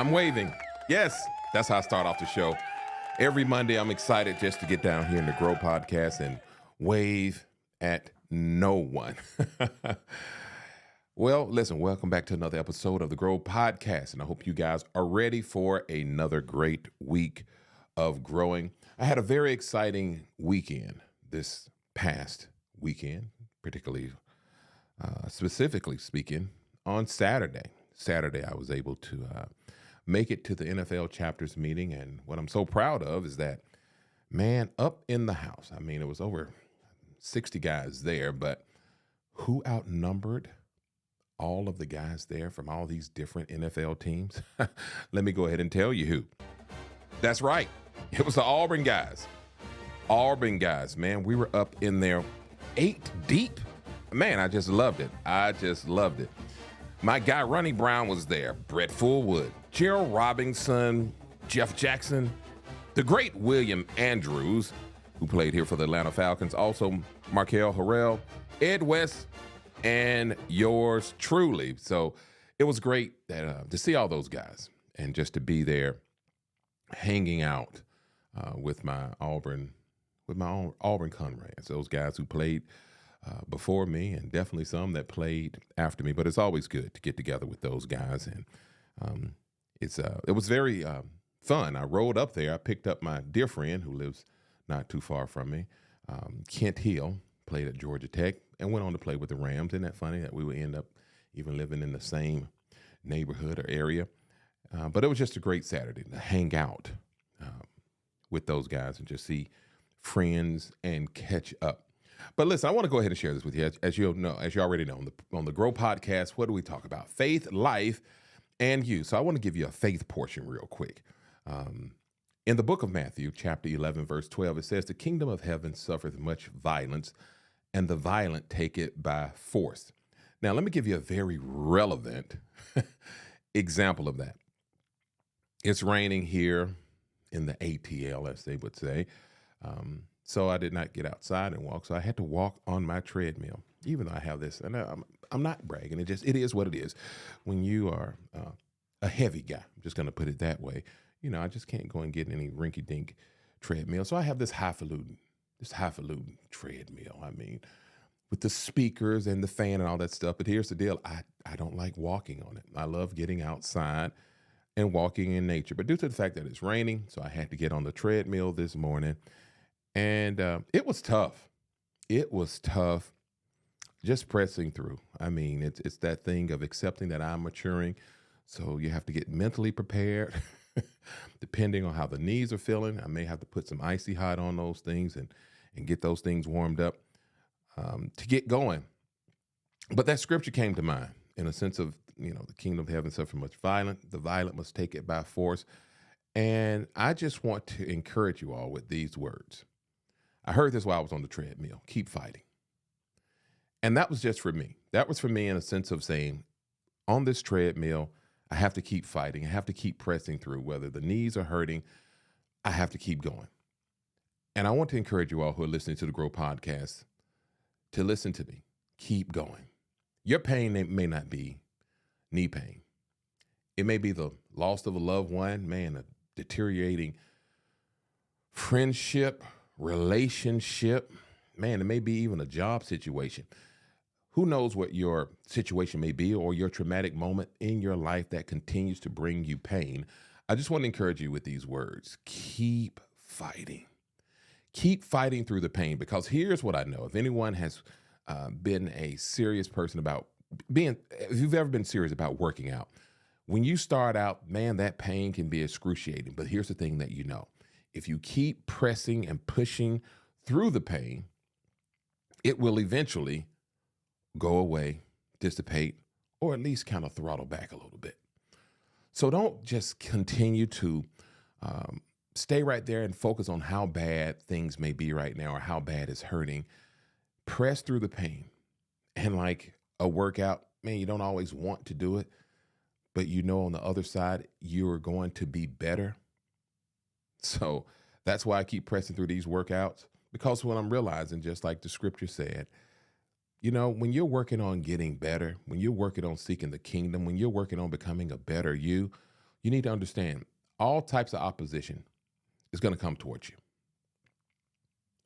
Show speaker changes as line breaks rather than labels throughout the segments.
I'm waving. Yes, that's how I start off the show. Every Monday, I'm excited just to get down here in the Grow Podcast and wave at no one. Well, listen, welcome back to another episode of the Grow Podcast, and I hope you guys are ready for another great week of growing. I had a very exciting weekend this past weekend, particularly specifically speaking, on Saturday. Saturday, I was able to make it to the NFL chapters meeting, and what I'm so proud of is that, man, up in the house, I mean, it was over 60 guys there, but who outnumbered all of the guys there from all these different NFL teams? Let me go ahead and tell you who. That's right. It was the Auburn guys. Auburn guys, man, we were up in there 8 deep. Man, I just loved it. I just loved it. My guy, Ronnie Brown, was there. Brett Fullwood, Gerald Robinson, Jeff Jackson, the great William Andrews, who played here for the Atlanta Falcons, also Markel Harrell, Ed West, and yours truly. So it was great that, to see all those guys and just to be there hanging out with my Auburn comrades, those guys who played before me, and definitely some that played after me. But it's always good to get together with those guys, and it was very fun. I rode up there. I picked up my dear friend who lives not too far from me, Kent Hill, played at Georgia Tech, and went on to play with the Rams. Isn't that funny that we would end up even living in the same neighborhood or area? But it was just a great Saturday to hang out with those guys and just see friends and catch up. But listen, I want to go ahead and share this with you. As you already know, on the Grow Podcast, what do we talk about? Faith, life, and you. So I want to give you a faith portion real quick. In the book of Matthew, chapter 11, verse 12, it says, "The kingdom of heaven suffereth much violence, and the violent take it by force." Now, let me give you a very relevant example of that. It's raining here in the ATL, as they would say. So I did not get outside and walk. So I had to walk on my treadmill, even though I have this. And I'm not bragging. It is what it is. When you are a heavy guy, I'm just going to put it that way. I just can't go and get any rinky-dink treadmill. So I have this highfalutin treadmill. I mean, with the speakers and the fan and all that stuff. But here's the deal. I don't like walking on it. I love getting outside and walking in nature. But due to the fact that it's raining, so I had to get on the treadmill this morning. And it was tough. It was tough just pressing through. I mean, it's that thing of accepting that I'm maturing. So you have to get mentally prepared. Depending on how the knees are feeling, I may have to put some icy hot on those things and get those things warmed up to get going. But that scripture came to mind in a sense of, the kingdom of heaven suffer much violence. The violent must take it by force. And I just want to encourage you all with these words. I heard this while I was on the treadmill. Keep fighting. And that was just for me. That was for me in a sense of saying, on this treadmill, I have to keep fighting. I have to keep pressing through. Whether the knees are hurting, I have to keep going. And I want to encourage you all who are listening to the Grow Podcast to listen to me. Keep going. Your pain may not be knee pain. It may be the loss of a loved one, man, a deteriorating friendship, relationship, man, it may be even a job situation. Who knows what your situation may be or your traumatic moment in your life that continues to bring you pain. I just want to encourage you with these words. Keep fighting. Keep fighting through the pain, because here's what I know. If anyone has been a serious person about if you've ever been serious about working out, when you start out, man, that pain can be excruciating. But here's the thing that you know. If you keep pressing and pushing through the pain, it will eventually go away, dissipate, or at least kind of throttle back a little bit. So don't just continue to stay right there and focus on how bad things may be right now or how bad it's hurting. Press through the pain. And like a workout, man, you don't always want to do it, but on the other side, you're going to be better. So that's why I keep pressing through these workouts, because what I'm realizing, just like the scripture said, when you're working on getting better, when you're working on seeking the kingdom, when you're working on becoming a better you, You need to understand all types of opposition is going to come towards you.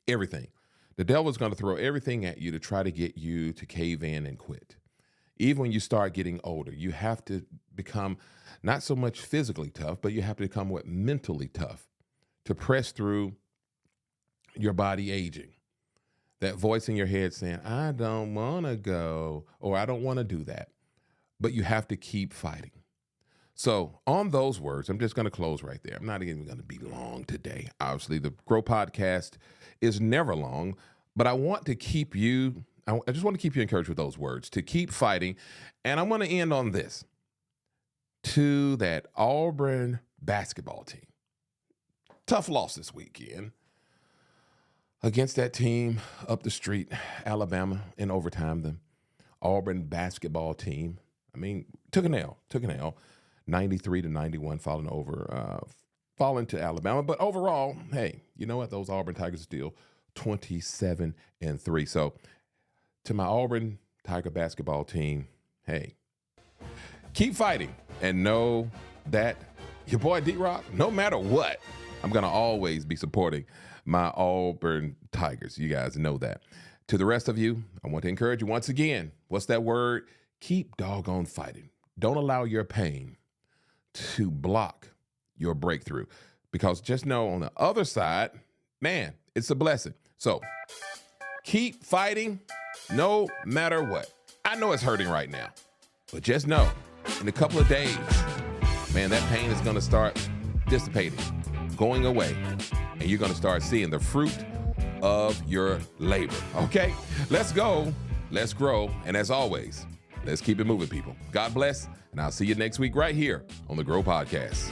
Everything. The devil is going to throw everything at you to try to get you to cave in and quit. Even when you start getting older, you have to become not so much physically tough, but you have to become mentally tough to press through your body aging. That voice in your head saying, I don't want to go, or I don't want to do that. But you have to keep fighting. So on those words, I'm just going to close right there. I'm not even going to be long today. Obviously, the Grow Podcast is never long, but I want to keep you, I just want to keep you encouraged with those words, to keep fighting. And I want to end on this. To that Auburn basketball team. Tough loss this weekend against that team up the street, Alabama, in overtime. The Auburn basketball team, took an L, 93-91, falling to Alabama. But overall, hey, you know what? Those Auburn Tigers are still 27-3. So to my Auburn Tiger basketball team, hey, keep fighting and know that your boy D-Rock, no matter what, I'm going to always be supporting my Auburn Tigers. You guys know that. To the rest of you, I want to encourage you once again. What's that word? Keep doggone fighting. Don't allow your pain to block your breakthrough, because just know on the other side, man, it's a blessing. So keep fighting no matter what. I know it's hurting right now, but just know in a couple of days, man, that pain is going to start dissipating, going away, and you're going to start seeing the fruit of your labor. Okay, let's go. Let's grow. And as always, let's keep it moving, people. God bless. And I'll see you next week right here on the Grow Podcast.